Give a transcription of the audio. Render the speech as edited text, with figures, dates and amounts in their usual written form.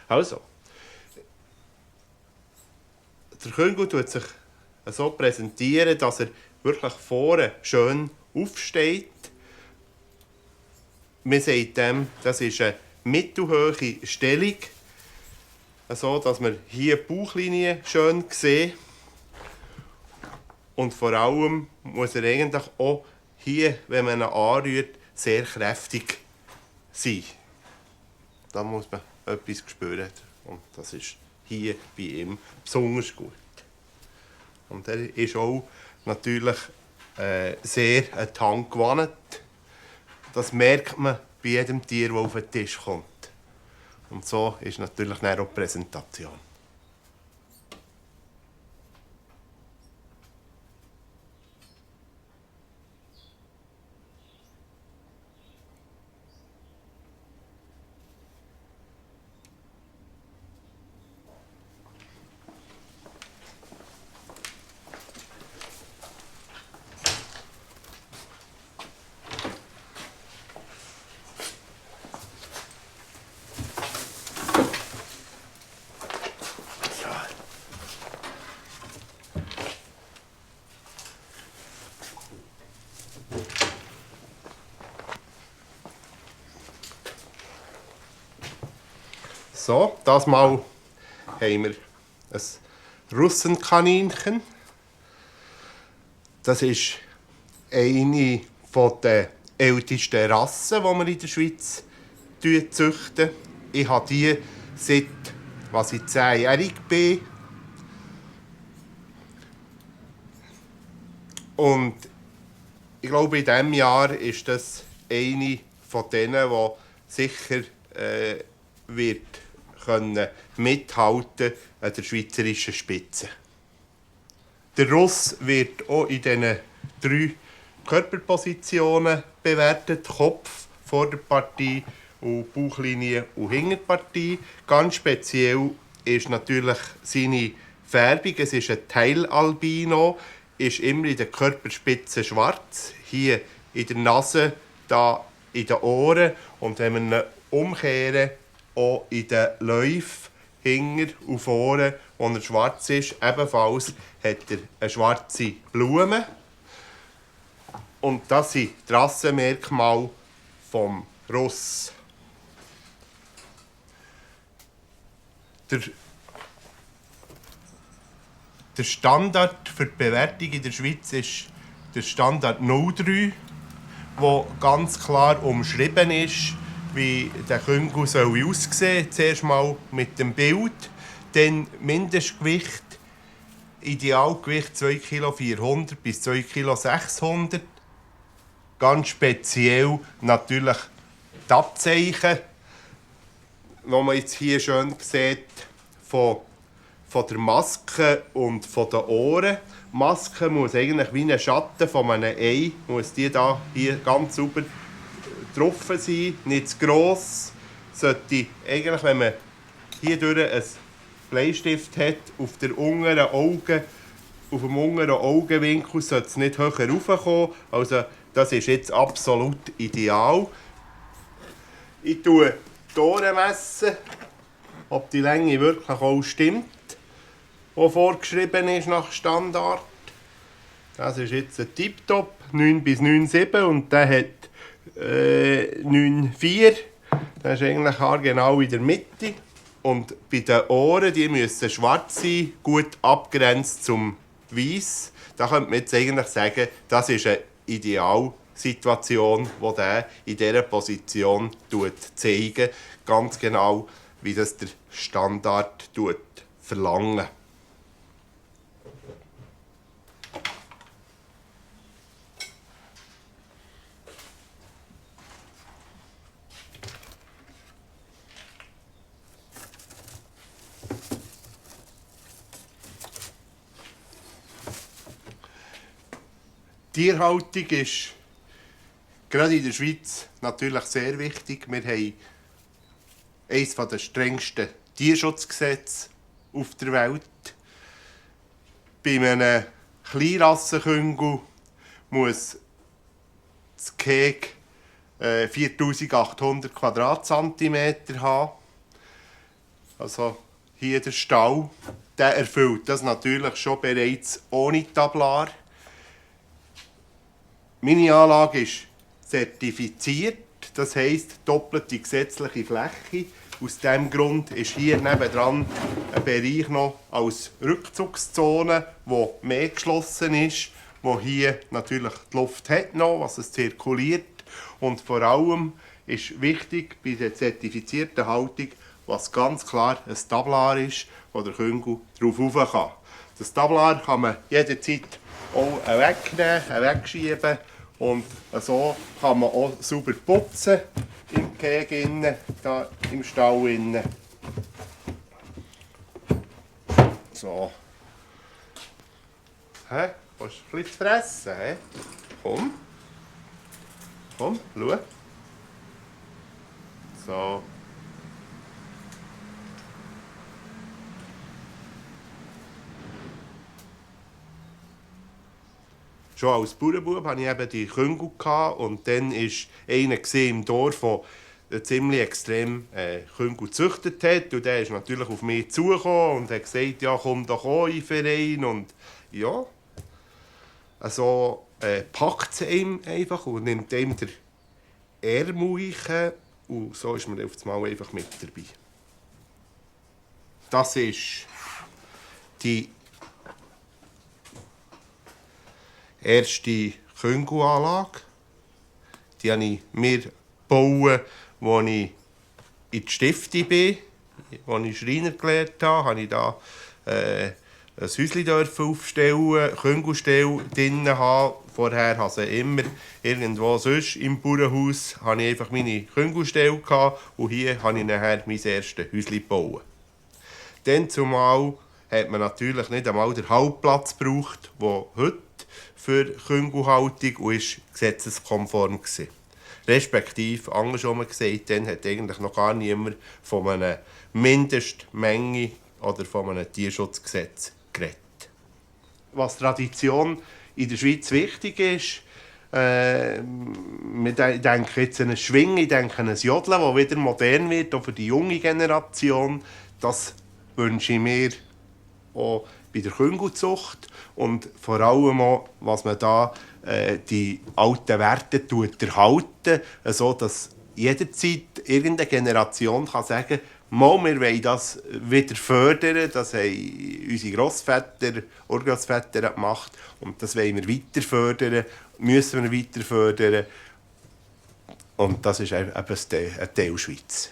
Also, der Küngel tut sich so präsentieren, dass er wirklich vorne schön aufsteht. Man sagt dem, das ist eine mittelhohe Stellung, so dass wir hier die Bauchlinie schön sehen. Und vor allem muss er eigentlich auch hier, wenn man ihn anrührt, sehr kräftig sein. Da muss man etwas spüren. Und das ist hier bei ihm besonders gut. Und er ist auch natürlich sehr an die Hand gewandt. Das merkt man bei jedem Tier, das auf den Tisch kommt. Und so ist natürlich dann auch die Präsentation. So, das Mal haben wir ein Russenkaninchen. Das ist eine der ältesten Rassen, die wir in der Schweiz züchten. Ich habe die seit ich 10-jährig bin. Und ich glaube, in diesem Jahr ist das eine von denen, die sicher wird können mithalten an der schweizerischen Spitze. Der Russ wird auch in diesen 3 Körperpositionen bewertet: Kopf, Vorderpartie und Bauchlinie und Hinterpartie. Ganz speziell ist natürlich seine Färbung. Es ist ein Teilalbino, ist immer in der Körperspitze schwarz, hier in der Nase, da in den Ohren und wenn wir ihn umkehren, auch in den Läufen, hinten und vorne, wo er schwarz ist. Ebenfalls hat er eine schwarze Blume. Und das sind die Rassenmerkmale vom Russ. Der Standard für die Bewertung in der Schweiz ist der Standard 03, der ganz klar umschrieben ist, wie der Küngel aussehen soll. Zuerst mal mit dem Bild, dann Mindestgewicht, Idealgewicht 2,4 Kg bis 2,6 Kg. Ganz speziell natürlich die Abzeichen, die man jetzt hier schön sieht, von der Maske und von den Ohren. Die Maske muss eigentlich wie ein Schatten von einem Ei, muss die da hier ganz sauber getroffen sein, nicht zu gross. Sollte eigentlich, wenn man hier durch einen Bleistift hat, auf dem unteren Augenwinkel sollte es nicht höher raufkommen. Also das ist jetzt absolut ideal. Ich tue die Ohren messen, ob die Länge wirklich auch stimmt, die vorgeschrieben ist nach Standard. Das ist jetzt ein Tiptop, 9 bis 9,7 und der hat 9,4. Das ist eigentlich genau in der Mitte. Und bei den Ohren, die müssen schwarz sein, gut abgrenzt zum Weiss. Da könnte man jetzt eigentlich sagen, das ist eine Idealsituation, die der in dieser Position zeigt. Ganz genau, wie das der Standard verlangt. Tierhaltung ist gerade in der Schweiz natürlich sehr wichtig. Wir haben eines der strengsten Tierschutzgesetze auf der Welt. Bei einem Kleinrassenküngel muss das Gehege 4800 Quadratzentimeter haben. Also hier der Stall, der erfüllt das natürlich schon bereits ohne Tablar. Meine Anlage ist zertifiziert, das heisst doppelte gesetzliche Fläche. Aus diesem Grund ist hier nebendran ein Bereich noch als Rückzugszone, wo mehr geschlossen ist, wo hier natürlich die Luft hat noch, was es zirkuliert. Und vor allem ist wichtig bei der zertifizierten Haltung, was ganz klar ein Tablar ist, wo der Küngel drauf rauf kann. Das Tablar kann man jederzeit auch wegnehmen, wegschieben und so kann man auch sauber putzen im Gehege innen, da im Stall innen. So. Hä? Willst du ein bisschen zu fressen? Hä? Komm. Komm, schau. So. Schon als Bauernbub hatte ich eben die Küngel und dann war einer im Dorf, der ziemlich extrem Küngel gezüchtet hat. Und der ist natürlich auf mich zugekommen und hat gesagt, ja, komm doch auch in den Verein. Und ja, also packt es ihm einfach und nimmt ihm den Ärmel rein. Und so ist man auf einmal einfach mit dabei. Das ist die erste Küngelanlage. Die habe ich mir gebaut, als ich in die Stifte bin. Als ich Schreiner gelernt habe, habe ich da ein Häuschen aufstellen, Küngelstelle drinnen haben. Vorher hatte ich immer irgendwo sonst im Bauernhaus hatte ich einfach meine Küngelstelle und hier habe ich nachher mein erstes Häuschen gebaut. Dann zumal hat man natürlich nicht einmal den Haltplatz gebraucht, der heute für Küngelhaltung und ist gesetzeskonform war. Respektive, andersrum gesagt, dann hat eigentlich noch gar niemand von einer Mindestmenge oder von einem Tierschutzgesetz geredet. Was Tradition in der Schweiz wichtig ist, ich denke jetzt an ein Schwingen, ich denke an ein Jodeln, das wieder modern wird, auch für die junge Generation. Das wünsche ich mir auch bei der Küngelzucht und vor allem auch, was man da die alten Werte erhalten, sodass jederzeit irgendeine Generation kann sagen kann, wir wollen das wieder fördern, das haben unsere Grossväter, Urgrossväter gemacht und das wollen wir weiter fördern, müssen wir weiter fördern und das ist eben ein Teil Schweiz.